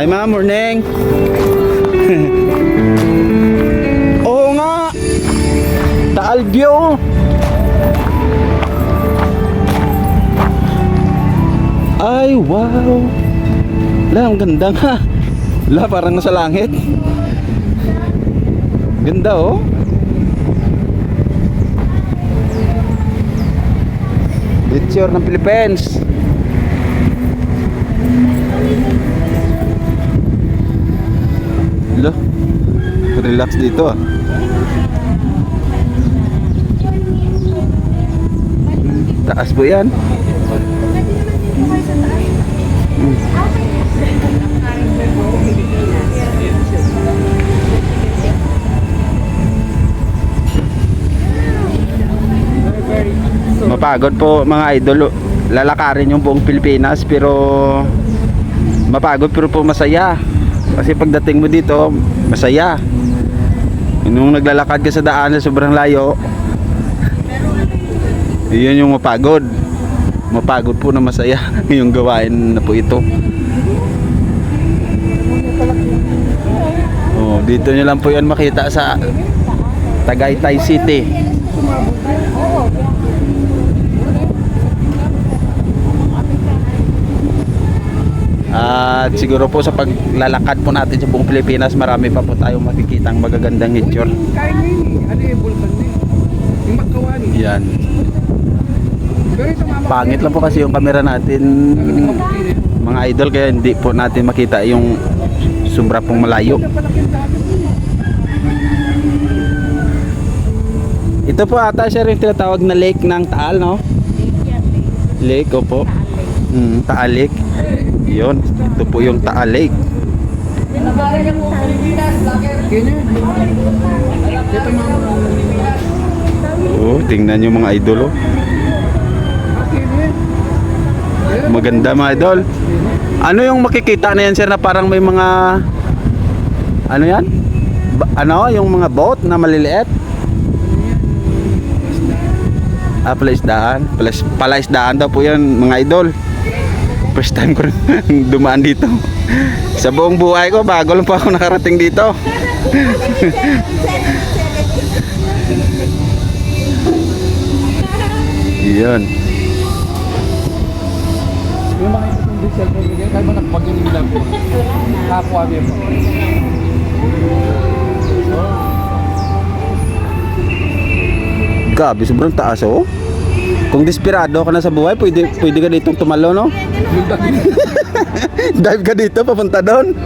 Hi ma'am, morning. Oo nga. Taal view. Ay, wow. La, ang ganda nga. La, parang nasa langit. Ganda oh. Picture ng Philippines. Lo, relax dito ah. Taas po yan. Mapagod po mga idol, lalakarin yung buong Pilipinas, pero mapagod pero po masaya. Kasi pagdating mo dito, masaya. Nung naglalakad ka sa daan na sobrang layo, yun yung mapagod. Mapagod po na masaya yung gawain na po ito. Oh, dito nyo lang po yan makita sa Tagaytay City. At siguro po sa paglalakad po natin sa buong Pilipinas, marami pa po tayong makikitang magagandang nature. Yan. Pangit lang po kasi yung camera natin mga idol, kaya hindi po natin makita yung sobra pong malayo. Ito po ata siya rin tinatawag na lake ng Taal, no? Lake, opo. Taal Lake. Yun, ito po yung Taal Lake. Oh, tingnan nyo mga idol, oh. Maganda mga idol. Ano yung makikita na yan sir, na parang may mga ano yan? Ano, yung mga boat na maliliit? Palaisdaan. Palaisdaan daw po yan mga idol. First time ko dumaan dito. Sa buong buhay ko, bago lang po ako nakarating dito. Yun. Yung mga itong cellphone bigyan, kaya ba nakapag-inig lang po? Kapwa niya po. Grabe, sobrang taas oh. Kung desperado ka na sa buhay, pwede ka ditong tumalo, no? Dive ka dito, papunta doon.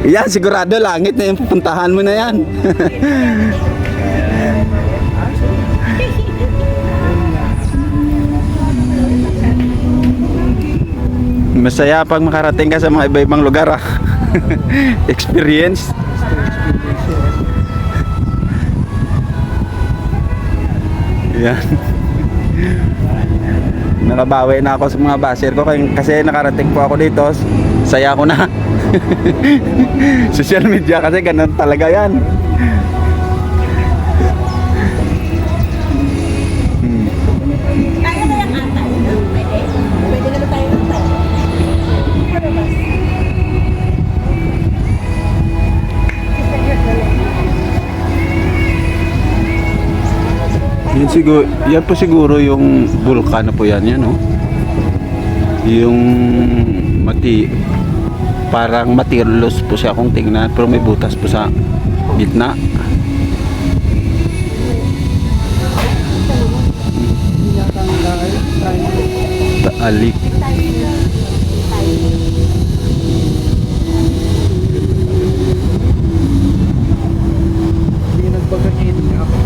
Yan, sigurado langit na yung pupuntahan mo na yan. Masaya pag makarating ka sa mga iba-ibang lugar ah. Experience. Yan. Nakabawi na ako sa mga baser ko kasi nakarating po ako dito. Saya ko na. Social media kasi ganun talaga yan. Kaya na yung ata, pwede? Pwede na tayo ng tayo. Yan siguro, yan po siguro yung bulkan na po yan, no? Yung parang materials po siya kung tingnan, pero may butas po sa gitna. Taalik. Hindi nagpagkakit niya ako.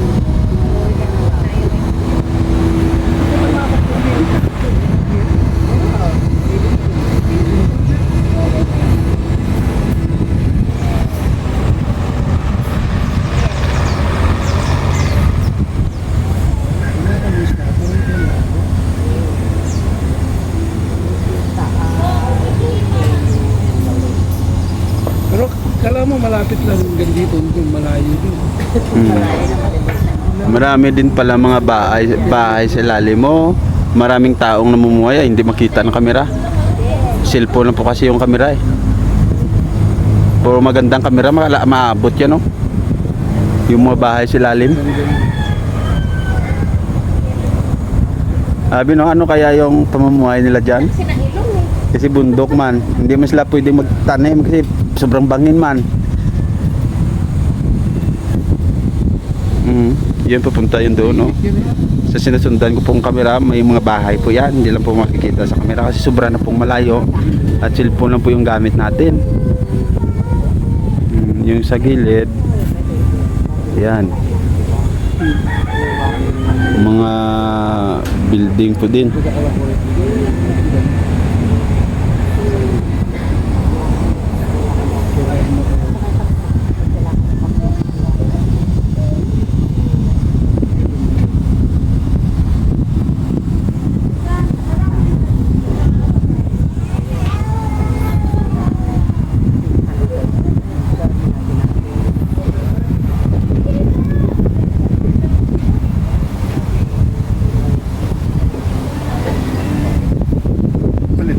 Pero kala mo malapit lang hanggang dito, hanggang malayo din. Marami din pala mga bahay sa lalim mo. Maraming taong namumuhay, hindi makita ng kamera. cellphone lang po kasi yung camera eh. Puro magandang camera, maabot yan, no? Yung mga bahay sa ilalim. Sabi no, ano kaya yung pamumuhay nila dyan? Kasi nailong eh. Kasi bundok man. Hindi man sila pwede magtanim kasi sobrang bangin man. Yun pupunta yun doon, no? Sa sinusundan ko pong camera, may mga bahay po yan. Hindi lang po makikita sa camera kasi sobra na pong malayo. At cellphone lang po yung gamit natin. Yung sa gilid, yan. Mga building po din.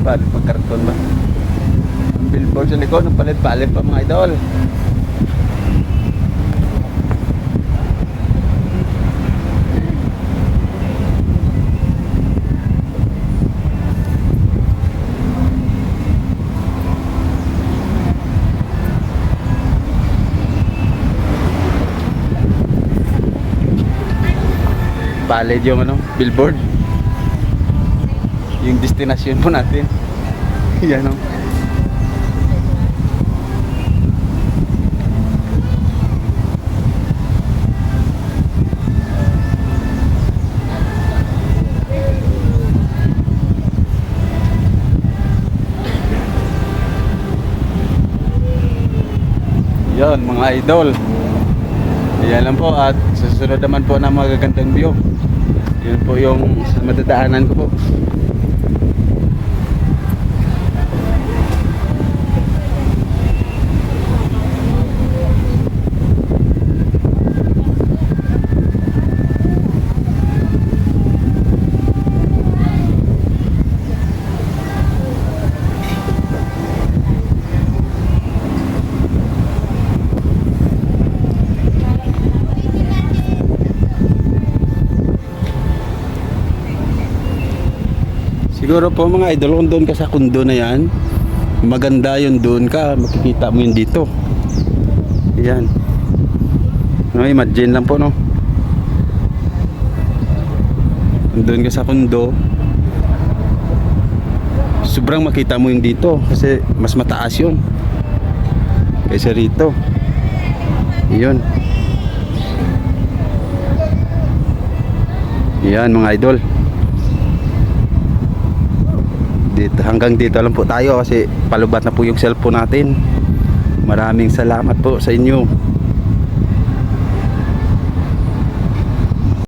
Palit pagkarton ba? Ang billboard sa likod, ang palit-palit pa mga idol. Palit yung ano, billboard. Yung destinasyon po natin. Yan o. Yan mga idol. Yan lang po at susunod naman po na magagandang view. Yun po yung madadaanan ko po. Siguro po mga idol, kung doon ka sa kundo na yan, maganda yun doon ka, makikita mo yun dito. Yan. No, imagine lang po, no? Doon ka sa kundo, sobrang makita mo yun dito kasi mas mataas yun kaysa rito. Yun. Yan mga idol. Hanggang dito lang po tayo kasi palubat na po yung cellphone natin. Maraming salamat po sa inyo.